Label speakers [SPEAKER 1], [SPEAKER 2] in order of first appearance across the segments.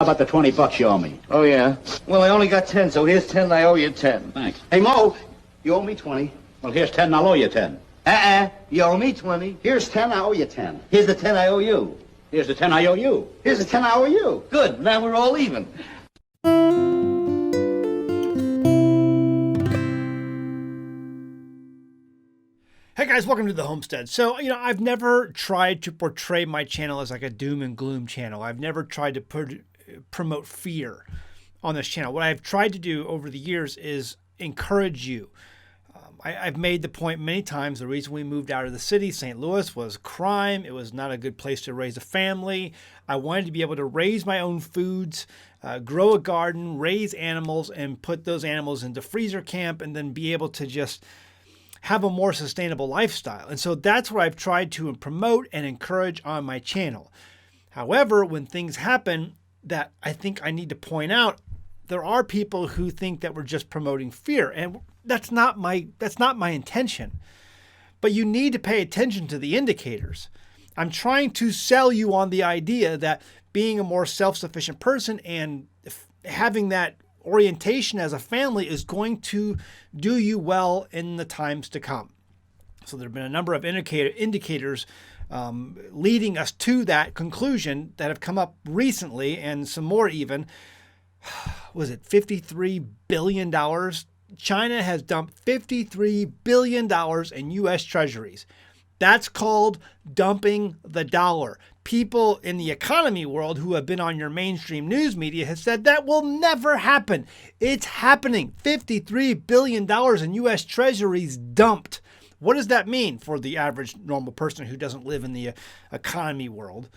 [SPEAKER 1] about the $20 you owe me?
[SPEAKER 2] Oh, yeah? Well, I only got 10, so here's 10 and I owe you 10.
[SPEAKER 1] Thanks. Hey, Mo, you owe me 20. Well, here's 10 and I'll owe you 10.
[SPEAKER 2] You owe me 20.
[SPEAKER 1] Here's 10, I owe you 10.
[SPEAKER 2] Here's the 10 I owe you.
[SPEAKER 1] Here's the 10 I owe you.
[SPEAKER 2] Here's the 10 I owe you. Good, now we're all even.
[SPEAKER 3] Hey guys, welcome to the Homestead. So, I've never tried to portray my channel as like a doom and gloom channel. I've never tried to promote fear on this channel. What I've tried to do over the years is encourage you. I've made the point many times, the reason we moved out of the city, St. Louis, was crime. It was not a good place to raise a family. I wanted to be able to raise my own foods, grow a garden, raise animals, and put those animals into freezer camp, and then be able to just have a more sustainable lifestyle. And so that's what I've tried to promote and encourage on my channel. However, when things happen that I think I need to point out, there are people who think that we're just promoting fear, and that's not my intention. But you need to pay attention to the indicators. I'm trying to sell you on the idea that being a more self-sufficient person and having that orientation as a family is going to do you well in the times to come. So there have been a number of indicators leading us to that conclusion that have come up recently, and some more even. Was it $53 billion? China has dumped $53 billion in U.S. treasuries. That's called dumping the dollar. People in the economy world who have been on your mainstream news media have said that will never happen. It's happening. $53 billion in U.S. treasuries dumped. What does that mean for the average normal person who doesn't live in the economy world?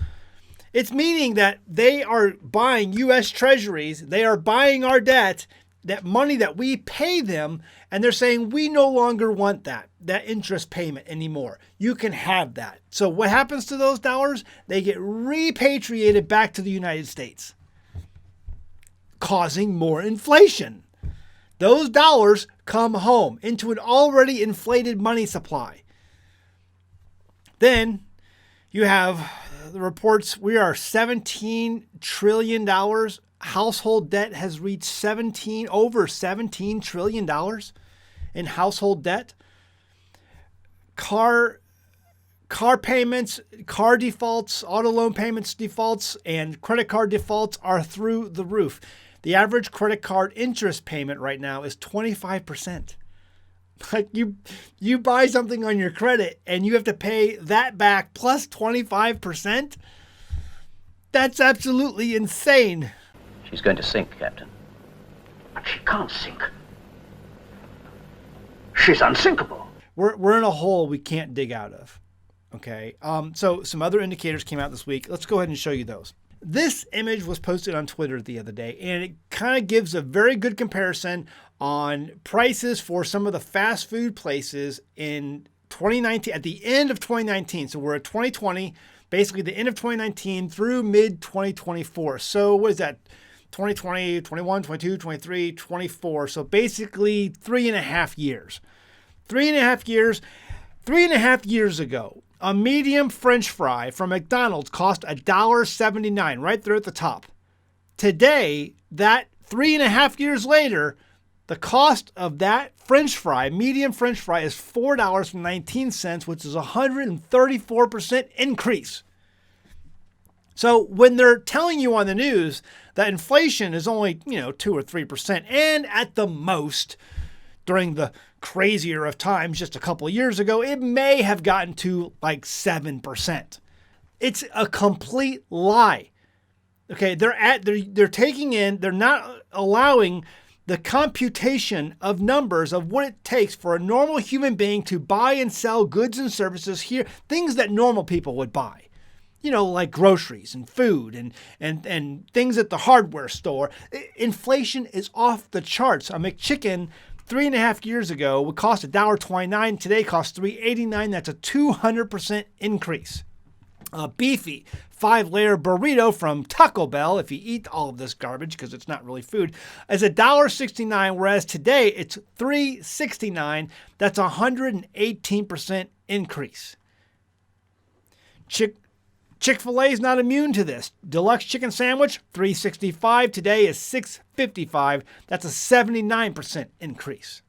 [SPEAKER 3] It's meaning that they are buying U.S. treasuries. They are buying our debt, that money that we pay them, and they're saying we no longer want that interest payment anymore. You can have that. So what happens to those dollars? They get repatriated back to the United States, causing more inflation. Those dollars come home into an already inflated money supply. Then you have the reports, we are $17 trillion. Household debt has reached over $17 trillion in household debt. Car payments, car defaults, auto loan payments defaults, and credit card defaults are through the roof. The average credit card interest payment right now is 25%. Like you buy something on your credit and you have to pay that back plus 25%. That's absolutely insane.
[SPEAKER 4] She's going to sink, Captain.
[SPEAKER 1] But she can't sink. She's unsinkable.
[SPEAKER 3] We're in a hole we can't dig out of. Okay. So some other indicators came out this week. Let's go ahead and show you those. This image was posted on Twitter the other day, and it kind of gives a very good comparison on prices for some of the fast food places in 2019, at the end of 2019. So we're at 2020, basically the end of 2019 through mid 2024. So what is that? 2020, 21, 22, 23, 24. So basically 3.5 years. 3.5 years. 3.5 years ago, a medium French fry from McDonald's cost $1.79, right there at the top. Today, that 3.5 years later, the cost of that French fry, medium French fry, is $4.19, which is a 134% increase. So when they're telling you on the news that inflation is only, 2 or 3%, and at the most, during the crazier of times just a couple of years ago, it may have gotten to like 7%. It's a complete lie. Okay, they're taking in, they're not allowing the computation of numbers of what it takes for a normal human being to buy and sell goods and services here, things that normal people would buy. Like groceries and food and things at the hardware store. Inflation is off the charts. A McChicken 3.5 years ago would cost $1.29. Today costs $3.89. That's a 200% increase. A beefy 5-layer burrito from Taco Bell, if you eat all of this garbage because it's not really food, is $1.69, whereas today it's $3.69. That's a 118% increase. Chick-fil-A is not immune to this. Deluxe chicken sandwich, $3.65. Today is $6.55. That's a 79% increase.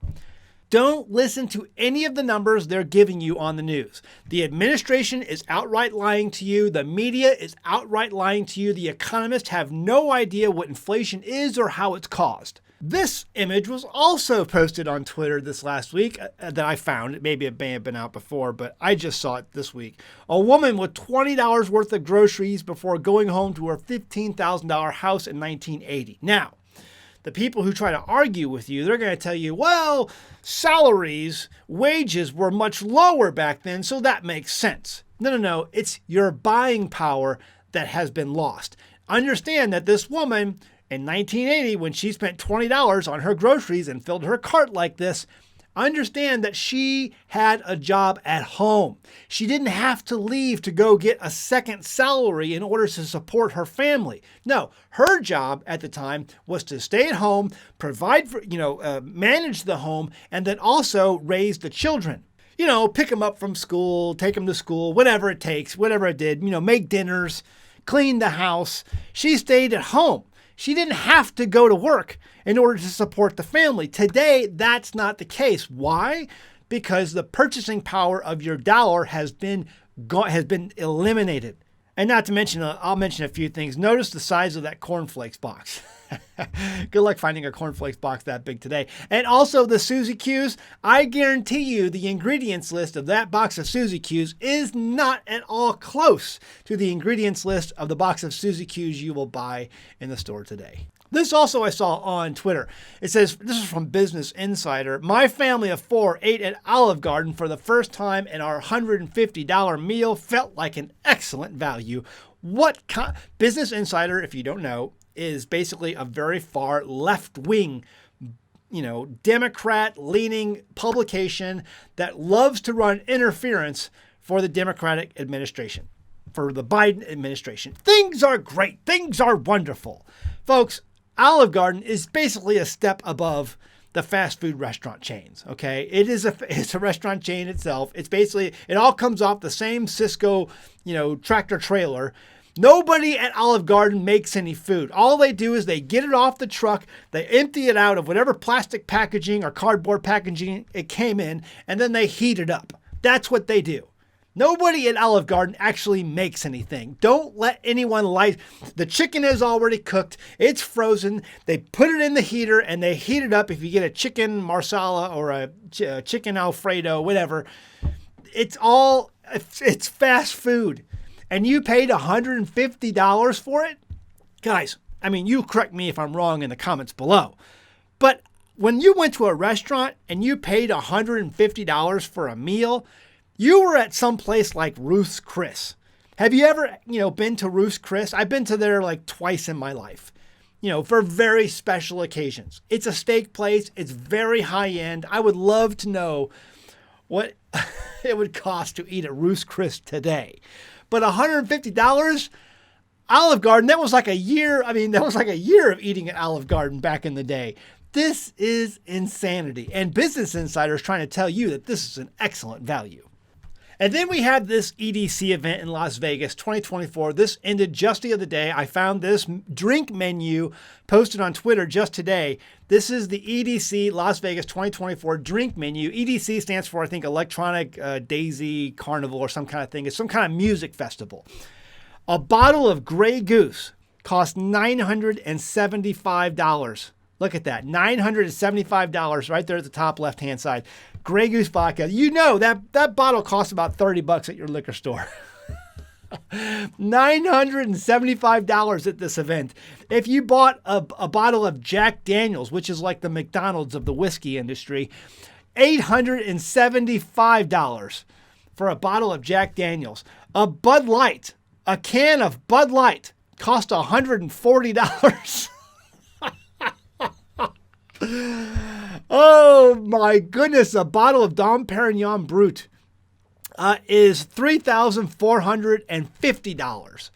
[SPEAKER 3] Don't listen to any of the numbers they're giving you on the news. The administration is outright lying to you. The media is outright lying to you. The economists have no idea what inflation is or how it's caused. This image was also posted on Twitter this last week that I found. Maybe it may have been out before, but I just saw it this week. A woman with $20 worth of groceries before going home to her $15,000 house in 1980. Now, the people who try to argue with you, they're going to tell you, well, salaries, wages were much lower back then, so that makes sense. No. It's your buying power that has been lost. Understand that this woman in 1980, when she spent $20 on her groceries and filled her cart like this, understand that she had a job at home. She didn't have to leave to go get a second salary in order to support her family. No, her job at the time was to stay at home, provide for, manage the home, and then also raise the children. Pick them up from school, take them to school, whatever it takes, whatever it did, make dinners, clean the house. She stayed at home. She didn't have to go to work in order to support the family. Today, that's not the case. Why? Because the purchasing power of your dollar has been eliminated. And not to mention, I'll mention a few things. Notice the size of that cornflakes box. Good luck finding a cornflakes box that big today. And also the Suzy Q's. I guarantee you the ingredients list of that box of Suzy Q's is not at all close to the ingredients list of the box of Suzy Q's you will buy in the store today. This also I saw on Twitter. It says, this is from Business Insider. My family of 4 ate at Olive Garden for the first time, and our $150 meal felt like an excellent value. Business Insider, if you don't know, is basically a very far left-wing, Democrat-leaning publication that loves to run interference for the Democratic administration, for the Biden administration. Things are great. Things are wonderful. Folks, Olive Garden is basically a step above the fast food restaurant chains, okay? It's a restaurant chain itself. It's basically, it all comes off the same Cisco, tractor trailer. Nobody at Olive Garden makes any food. All they do is they get it off the truck, they empty it out of whatever plastic packaging or cardboard packaging it came in, and then they heat it up. That's what they do. Nobody at Olive Garden actually makes anything. Don't let anyone lie. The chicken is already cooked. It's frozen. They put it in the heater and they heat it up. If you get a chicken marsala or a chicken Alfredo, whatever, it's fast food. And you paid $150 for it? Guys, you correct me if I'm wrong in the comments below. But when you went to a restaurant and you paid $150 for a meal, you were at some place like Ruth's Chris. Have you ever, been to Ruth's Chris? I've been to there like twice in my life, for very special occasions. It's a steak place. It's very high end. I would love to know what it would cost to eat at Ruth's Chris today. But $150, Olive Garden, that was like a year. That was like a year of eating at Olive Garden back in the day. This is insanity. And Business Insider is trying to tell you that this is an excellent value. And then we have this EDC event in Las Vegas 2024. This ended just the other day. I found this drink menu posted on Twitter just today. This is the EDC Las Vegas 2024 drink menu. EDC stands for, I think, Electronic Daisy Carnival or some kind of thing. It's some kind of music festival. A bottle of Grey Goose cost $975. Look at that, $975 right there at the top left-hand side. Grey Goose vodka. That bottle costs about $30 at your liquor store. $975 at this event. If you bought a bottle of Jack Daniels, which is like the McDonald's of the whiskey industry, $875 for a bottle of Jack Daniels. A Bud Light, a can of Bud Light cost $140. Oh my goodness, a bottle of Dom Perignon Brut is $3,450.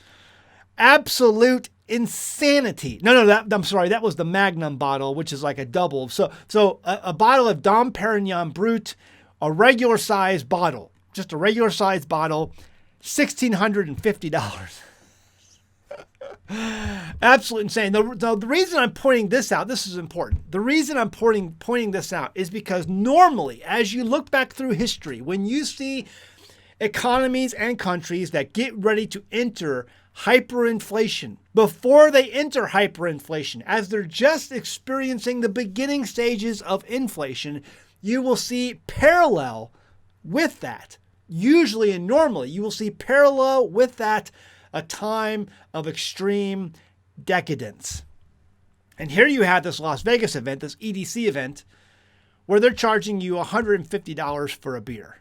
[SPEAKER 3] Absolute insanity. I'm sorry, that was the Magnum bottle, which is like a double. So a bottle of Dom Perignon Brut, a regular size bottle, just a regular size bottle, $1,650. Absolutely insane. The reason I'm pointing this out, this is important. The reason I'm pointing this out is because normally, as you look back through history, when you see economies and countries that get ready to enter hyperinflation, before they enter hyperinflation, as they're just experiencing the beginning stages of inflation, you will see parallel with that. Usually and normally, you will see parallel with that a time of extreme decadence. And here you have this Las Vegas event, this EDC event, where they're charging you $150 for a beer.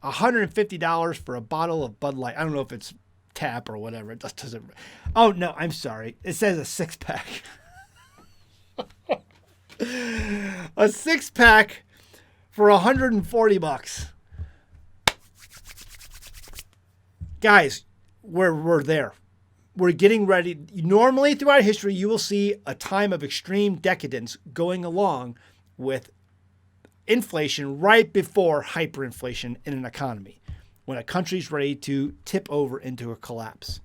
[SPEAKER 3] $150 for a bottle of Bud Light. I don't know if it's tap or whatever. It just doesn't. Oh, no, I'm sorry. It says a 6-pack. A 6-pack for $140. Guys, we're there. We're getting ready. Normally throughout history, you will see a time of extreme decadence going along with inflation right before hyperinflation in an economy, when a country's ready to tip over into a collapse.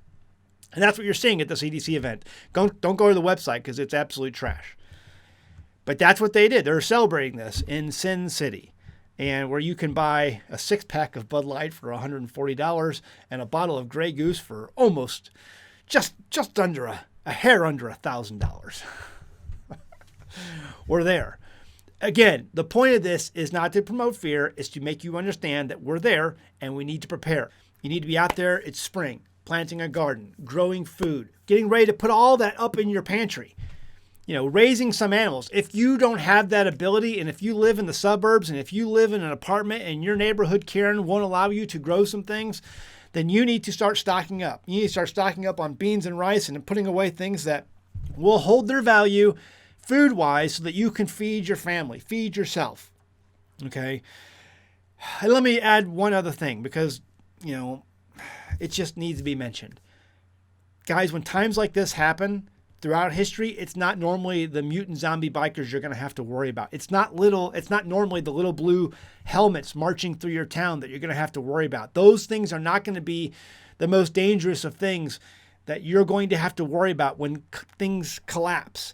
[SPEAKER 3] And that's what you're seeing at this EDC event. Don't go to the website because it's absolute trash. But that's what they did. They're celebrating this in Sin City, and where you can buy a 6-pack of Bud Light for $140 and a bottle of Grey Goose for almost just under a hair under $1,000. We're there. Again, the point of this is not to promote fear, it's to make you understand that we're there and we need to prepare. You need to be out there, it's spring, planting a garden, growing food, getting ready to put all that up in your pantry. You know, raising some animals. If you don't have that ability, and if you live in the suburbs, and if you live in an apartment and your neighborhood Karen won't allow you to grow some things, then you need to start stocking up. You need to start stocking up on beans and rice and putting away things that will hold their value food-wise so that you can feed your family, feed yourself. Okay? And let me add one other thing because, you know, it just needs to be mentioned. Guys, when times like this happen throughout history, it's not normally the mutant zombie bikers you're going to have to worry about. It's not normally the little blue helmets marching through your town that you're going to have to worry about. Those things are not going to be the most dangerous of things that you're going to have to worry about when things collapse.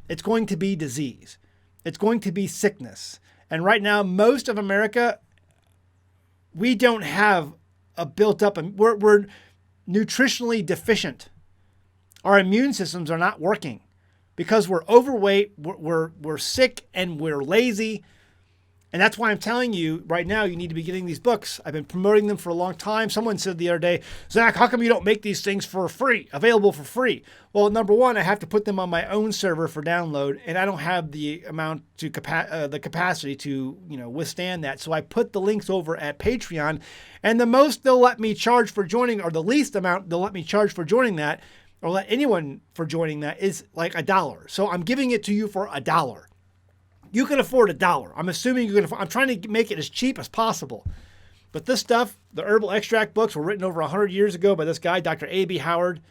[SPEAKER 3] It's going to be disease. It's going to be sickness. And right now, most of America, we don't have a built up, we're nutritionally deficient. Our immune systems are not working because we're overweight, we're sick, and we're lazy. And that's why I'm telling you right now, you need to be getting these books. I've been promoting them for a long time. Someone said the other day, Zach, how come you don't make these things for free, available for free? Well, number one, I have to put them on my own server for download, and I don't have the amount to the capacity to withstand that. So I put the links over at Patreon, and the most they'll let me charge for joining, or the least amount they'll let me charge for joining that, or let anyone for joining that, is like $1. So I'm giving it to you for $1. You can afford $1. I'm assuming you can afford. I'm trying to make it as cheap as possible. But this stuff, the herbal extract books, were written over 100 years ago by this guy, Dr. A.B. Howard.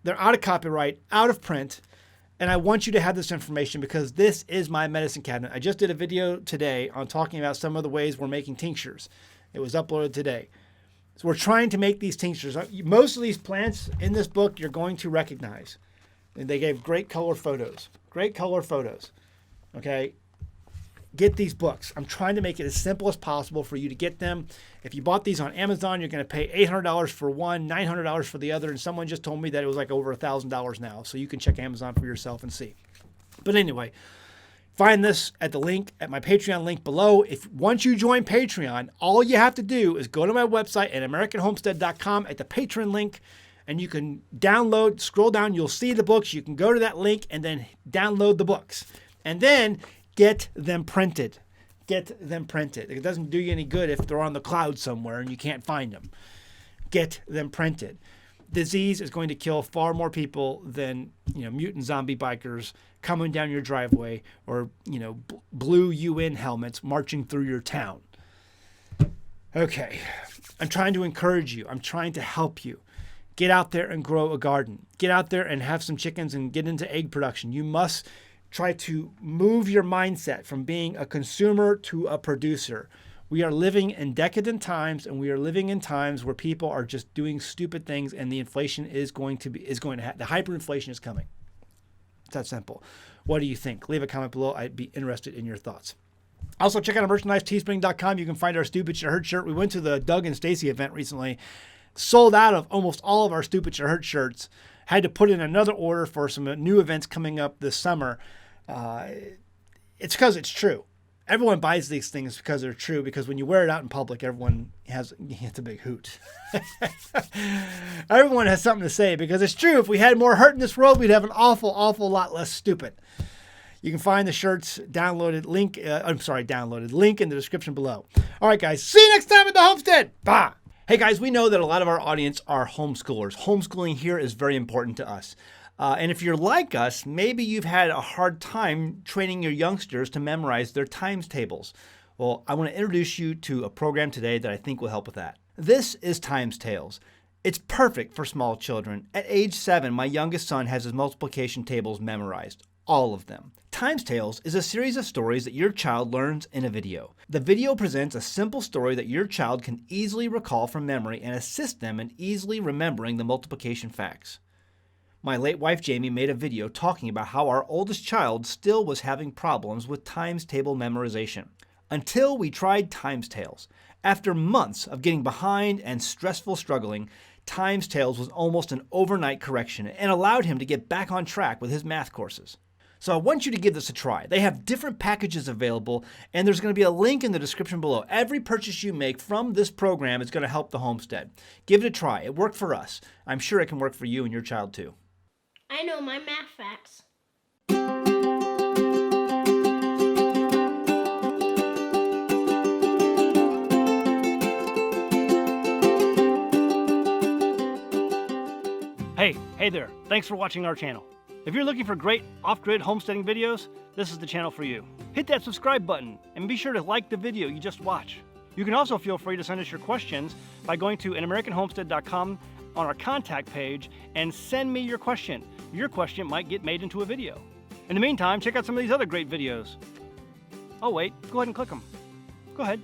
[SPEAKER 3] They're out of copyright, out of print, and I want you to have this information because this is my medicine cabinet. I just did a video today on talking about some of the ways we're making tinctures. It was uploaded today. So we're trying to make these tinctures. Most of these plants in this book you're going to recognize. And they gave great color photos. Great color photos. Okay? Get these books. I'm trying to make it as simple as possible for you to get them. If you bought these on Amazon, you're going to pay $800 for one, $900 for the other. And someone just told me that it was like over $1,000 now. So you can check Amazon for yourself and see. But anyway, find this at the link, at my Patreon link below. Once you join Patreon, all you have to do is go to my website at AmericanHomestead.com at the Patreon link, and you can download, scroll down, you'll see the books. You can go to that link and then download the books. And then get them printed. Get them printed. It doesn't do you any good if they're on the cloud somewhere and you can't find them. Get them printed. Disease is going to kill far more people than mutant zombie bikers coming down your driveway or blue UN helmets marching through your town. Okay, I'm trying to encourage you. I'm trying to help you. Get out there and grow a garden. Get out there and have some chickens and get into egg production. You must try to move your mindset from being a consumer to a producer. We are living in decadent times, and we are living in times where people are just doing stupid things, and the inflation is going to happen. The hyperinflation is coming. It's that simple. What do you think? Leave a comment below. I'd be interested in your thoughts. Also, check out our merchandise, teespring.com. You can find our Stupid Shit Hurt shirt. We went to the Doug and Stacy event recently. Sold out of almost all of our Stupid Shit Hurt shirts. Had to put in another order for some new events coming up this summer. It's because it's true. Everyone buys these things because they're true, because when you wear it out in public, everyone it's a big hoot. Everyone has something to say because it's true. If we had more hurt in this world, we'd have an awful, awful lot less stupid. You can find the shirts link in the description below. All right, guys. See you next time at the Homestead. Bye. Hey, guys, we know that a lot of our audience are homeschoolers. Homeschooling here is very important to us. And if you're like us, maybe you've had a hard time training your youngsters to memorize their times tables. Well, I want to introduce you to a program today that I think will help with that. This is Times Tables. It's perfect for small children. At age 7, my youngest son has his multiplication tables memorized. All of them. Times Tales is a series of stories that your child learns in a video. The video presents a simple story that your child can easily recall from memory and assist them in easily remembering the multiplication facts. My late wife Jamie made a video talking about how our oldest child still was having problems with times table memorization. Until we tried Times Tales. After months of getting behind and stressful struggling, Times Tales was almost an overnight correction and allowed him to get back on track with his math courses. So I want you to give this a try. They have different packages available, and there's going to be a link in the description below. Every purchase you make from this program is going to help the Homestead. Give it a try. It worked for us. I'm sure it can work for you and your child too.
[SPEAKER 5] I know my math facts.
[SPEAKER 3] Hey there. Thanks for watching our channel. If you're looking for great off-grid homesteading videos, this is the channel for you. Hit that subscribe button and be sure to like the video you just watched. You can also feel free to send us your questions by going to anamericanhomestead.com on our contact page and send me your question. Your question might get made into a video. In the meantime, check out some of these other great videos. Oh wait, go ahead and click them. Go ahead.